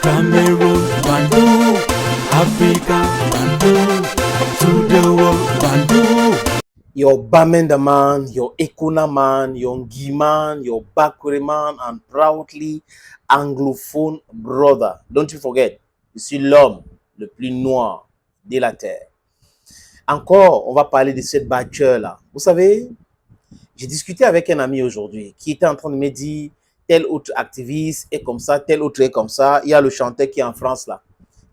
Cameroon, Bandung, Africa, Bandung, to the world, Bandung. Your Bamenda man, your Ekuna man, your Ngi man, your Bakure man, and proudly anglophone brother. Don't you forget, je suis l'homme le plus noir de la terre. Encore, on va parler de cette batteur-là. Vous savez, j'ai discuté avec un ami aujourd'hui qui était en train de me dire tel autre activiste est comme ça, tel autre est comme ça. Il y a le chanteur qui est en France là,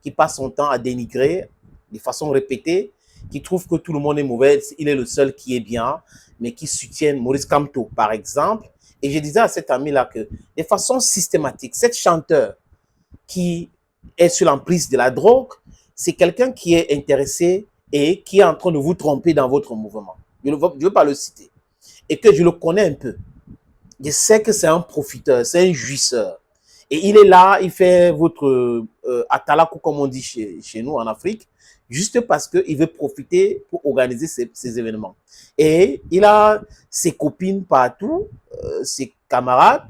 qui passe son temps à dénigrer de façon répétée, qui trouve que tout le monde est mauvais, il est le seul qui est bien, mais qui soutient Maurice Kamto, par exemple. Et je disais à cet ami-là que, de façon systématique, cet chanteur qui est sur l'emprise de la drogue, c'est quelqu'un qui est intéressé et qui est en train de vous tromper dans votre mouvement. Je ne veux pas le citer. Et que je le connais un peu. Je sais que c'est un profiteur, c'est un jouisseur. Et il est là, il fait votre atalaku, comme on dit chez nous en Afrique, juste parce qu'il veut profiter pour organiser ces événements. Et il a ses copines partout, ses camarades,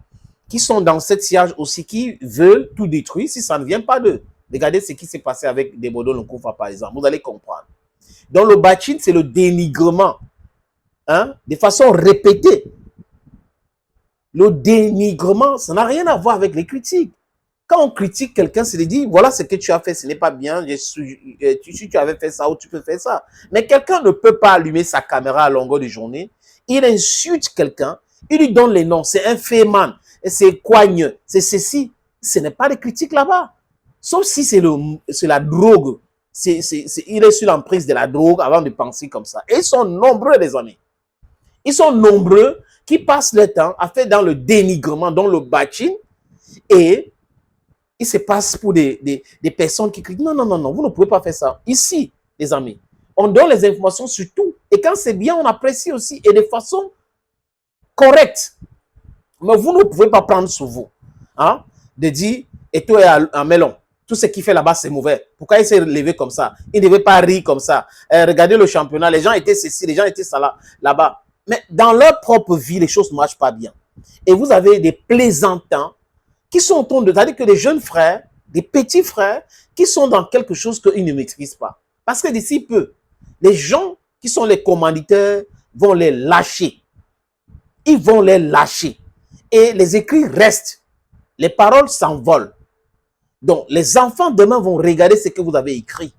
qui sont dans cette siège aussi, qui veulent tout détruire si ça ne vient pas d'eux. Regardez ce qui s'est passé avec Debodo Nkofa, par exemple. Vous allez comprendre. Donc le bashing, c'est le dénigrement, hein, de façon répétée. Le dénigrement, ça n'a rien à voir avec les critiques. Quand on critique quelqu'un, c'est de dire, voilà ce que tu as fait, ce n'est pas bien, si tu avais fait ça ou tu peux faire ça. Mais quelqu'un ne peut pas allumer sa caméra à longueur de journée. Il insulte quelqu'un, il lui donne les noms, c'est un féman, c'est coigne, c'est ceci. Ce n'est pas des critiques là-bas. Sauf si c'est la drogue. Il est sur l'emprise de la drogue avant de penser comme ça. Et ils sont nombreux, les amis. Ils sont nombreux qui passent le temps à faire dans le dénigrement, dans le bashing, et il se passe pour des personnes qui crient non, non, non, non, vous ne pouvez pas faire ça. Ici, les amis, on donne les informations sur tout. Et quand c'est bien, on apprécie aussi, et de façon correcte. Mais vous ne pouvez pas prendre sur vous, hein, de dire, et toi, un melon. Tout ce qu'il fait là-bas, c'est mauvais. Pourquoi il s'est levé comme ça? Il ne devait pas rire comme ça. Regardez le championnat, les gens étaient ceci, les gens étaient ça là-bas. Mais dans leur propre vie, les choses ne marchent pas bien. Et vous avez des plaisantants qui sont autour de... C'est-à-dire que des jeunes frères, des petits frères, qui sont dans quelque chose qu'ils ne maîtrisent pas. Parce que d'ici peu, les gens qui sont les commanditaires vont les lâcher. Ils vont les lâcher. Et les écrits restent. Les paroles s'envolent. Donc, les enfants demain vont regarder ce que vous avez écrit.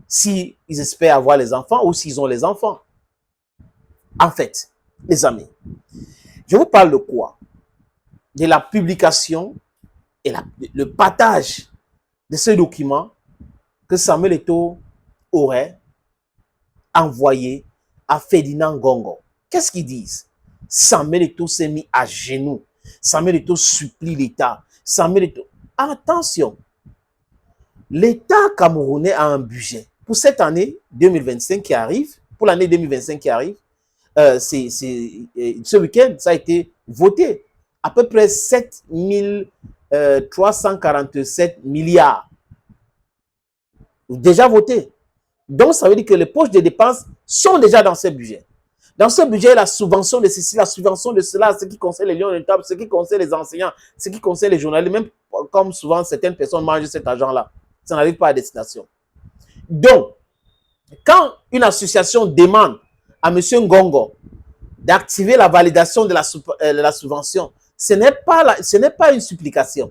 S'ils espèrent avoir les enfants ou s'ils ont les enfants. En fait, les amis, je vous parle de quoi? De la publication et le partage de ce document que Samuel Eto'o aurait envoyé à Ferdinand Ngongo. Qu'est-ce qu'ils disent? Samuel Eto'o s'est mis à genoux. Samuel Eto'o supplie l'État. Samuel Eto'o... Attention, l'État camerounais a un budget. Pour cette année 2025 qui arrive, pour l'année 2025 qui arrive, ce week-end, ça a été voté. À peu près 7 347 milliards. Déjà voté. Donc, ça veut dire que les poches de dépenses sont déjà dans ce budget. Dans ce budget, la subvention de ceci, la subvention de cela, ce qui concerne les lions de table, ce qui concerne les enseignants, ce qui concerne les journalistes, même comme souvent certaines personnes mangent cet argent-là. Ça n'arrive pas à destination. Donc, quand une association demande à M. Ngongo d'activer la validation de la subvention, ce n'est pas une supplication.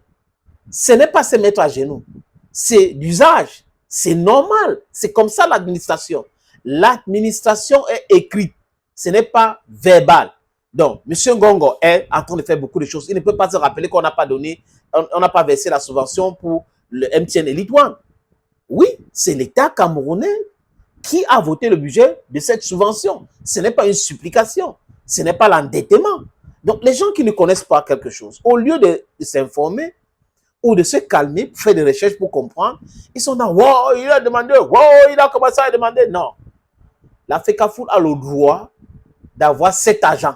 Ce n'est pas se mettre à genoux. C'est d'usage. C'est normal. C'est comme ça l'administration. L'administration est écrite. Ce n'est pas verbal. Donc, M. Ngongo est en train de faire beaucoup de choses. Il ne peut pas se rappeler qu'on n'a pas donné, on n'a pas versé la subvention pour le MTN Elite One. Oui, c'est l'État camerounais qui a voté le budget de cette subvention. Ce n'est pas une supplication. Ce n'est pas l'endettement. Donc, les gens qui ne connaissent pas quelque chose, au lieu de s'informer ou de se calmer, pour faire des recherches pour comprendre, ils sont dans « Wow, il a demandé, wow, il a commencé à demander. » Non. La FECAFOOT a le droit d'avoir cet argent.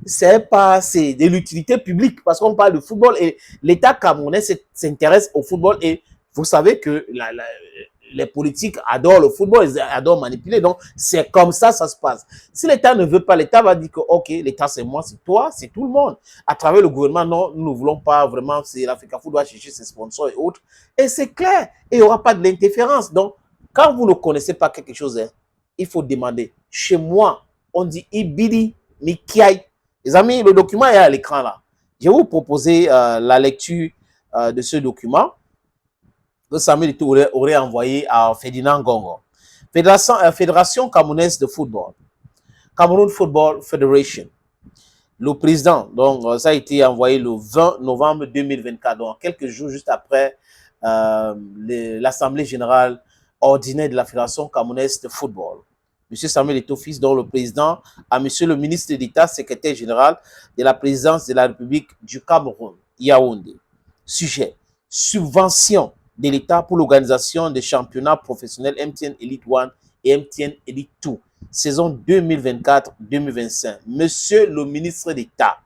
C'est de l'utilité publique parce qu'on parle de football et l'État camerounais s'intéresse au football et vous savez que les politiques adorent le football, ils adorent manipuler. Donc, c'est comme ça se passe. Si l'État ne veut pas, l'État va dire que, OK, l'État, c'est moi, c'est toi, c'est tout le monde. À travers le gouvernement, non, nous ne voulons pas vraiment, c'est l'Africa Foot doit chercher ses sponsors et autres. Et c'est clair, et il n'y aura pas de l'interférence. Donc, quand vous ne connaissez pas quelque chose, hein, il faut demander. Chez moi, on dit Ibidi Mikiai. Les amis, le document est à l'écran là. Je vais vous proposer la lecture de ce document que Samuel Eto'o aurait envoyé à Ferdinand Ngongo. Fédération camerounaise de football. Cameroun Football Federation. Le président, donc ça a été envoyé le 20 novembre 2024, donc quelques jours juste après l'Assemblée générale ordinaire de la Fédération camerounaise de football. Monsieur Samuel Eto'o Fils, dont le président, à Monsieur le ministre d'État, secrétaire général de la présidence de la République du Cameroun, Yaoundé. Sujet, subvention de l'État pour l'organisation des championnats professionnels MTN Elite 1 et MTN Elite 2, saison 2024-2025. Monsieur le ministre d'État,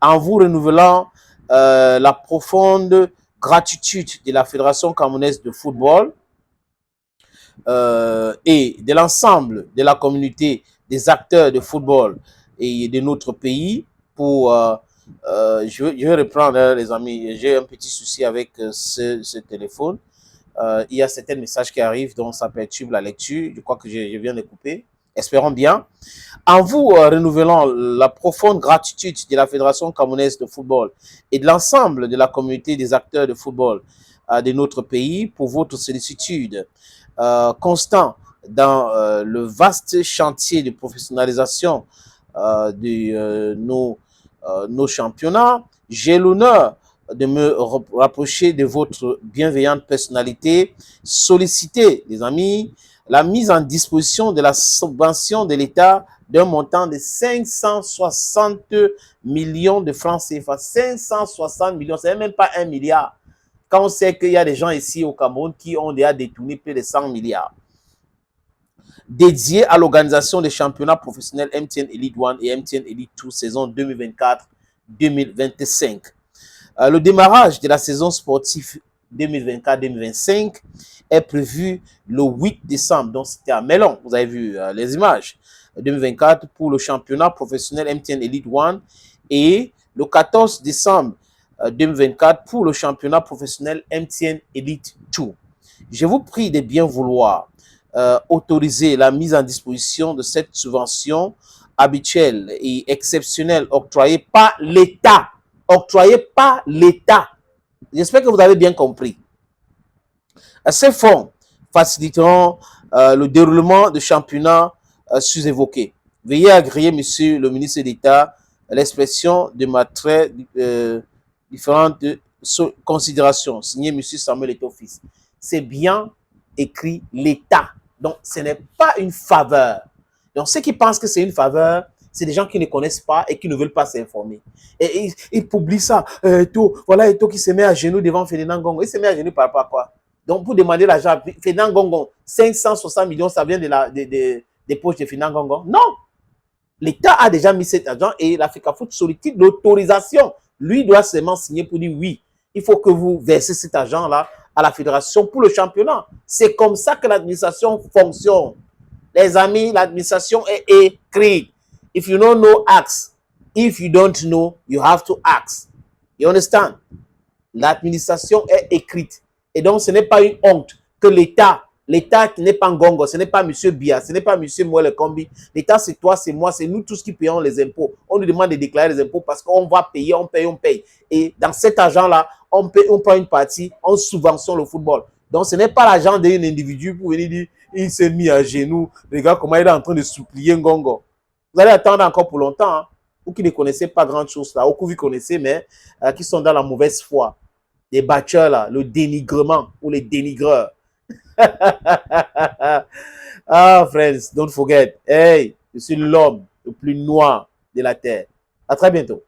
en vous renouvelant la profonde gratitude de la Fédération camerounaise de football, et de l'ensemble de la communauté des acteurs de football et de notre pays pour... je vais reprendre, les amis, j'ai un petit souci avec ce téléphone. Il y a certains messages qui arrivent, donc ça perturbe la lecture. Je crois que je viens de couper. Espérons bien. En vous renouvelant la profonde gratitude de la Fédération camerounaise de football et de l'ensemble de la communauté des acteurs de football de notre pays pour votre sollicitude constant dans le vaste chantier de professionnalisation de nos championnats, j'ai l'honneur de me rapprocher de votre bienveillante personnalité, solliciter, les amis, la mise en disposition de la subvention de l'État d'un montant de 560 millions de francs CFA. 560 millions, c'est même pas 1 milliard. Quand on sait qu'il y a des gens ici au Cameroun qui ont déjà détourné plus de 100 milliards, dédiés à l'organisation des championnats professionnels MTN Elite 1 et MTN Elite 2 saison 2024-2025. Le démarrage de la saison sportive 2024-2025 est prévu le 8 décembre, donc c'était à Melon, vous avez vu les images, 2024 pour le championnat professionnel MTN Elite 1 et le 14 décembre 2024 pour le championnat professionnel MTN Elite 2. Je vous prie de bien vouloir autoriser la mise en disposition de cette subvention habituelle et exceptionnelle octroyée par l'État. Octroyée par l'État. J'espère que vous avez bien compris. Ces fonds faciliteront le déroulement de championnats sous-évoqués. Veuillez agréer, monsieur le ministre d'État, l'expression de ma très différentes considérations. Signé monsieur Samuel Eto'o Fils. C'est bien écrit l'État. Donc, ce n'est pas une faveur. Donc, ceux qui pensent que c'est une faveur, c'est des gens qui ne connaissent pas et qui ne veulent pas s'informer. Et ils publient ça. Voilà Eto'o qui se met à genoux devant Ferdinand Ngongo. Il se met à genoux par rapport à quoi? Donc, pour demander l'argent, Ferdinand Ngongo, 560 millions, ça vient des poches de Ferdinand Ngongo? Non! L'État a déjà mis cet argent et l'Africa Foot sollicite l'autorisation. Lui doit seulement signer pour dire oui, il faut que vous versez cet argent-là à la fédération pour le championnat. C'est comme ça que l'administration fonctionne. Les amis, l'administration est écrite. If you don't know, ask. If you don't know, you have to ask. You understand? L'administration est écrite. Et donc, ce n'est pas une honte que l'État n'est pas Ngongo, ce n'est pas M. Bia, ce n'est pas M. Mouele Kombi. L'État, c'est toi, c'est moi, c'est nous tous qui payons les impôts. On nous demande de déclarer les impôts parce qu'on va payer, on paye. Et dans cet argent-là, on prend une partie, on subventionne le football. Donc, ce n'est pas l'argent d'un individu pour venir dire, il s'est mis à genoux, regarde comment il est en train de supplier Ngongo. Vous allez attendre encore pour longtemps, hein. Vous qui ne connaissez pas grand-chose là, ou que vous connaissez, mais qui sont dans la mauvaise foi. Les bâcheurs là, le dénigrement ou les dénigreurs. Ah, friends, don't forget. Hey, je suis l'homme le plus noir de la terre. À très bientôt.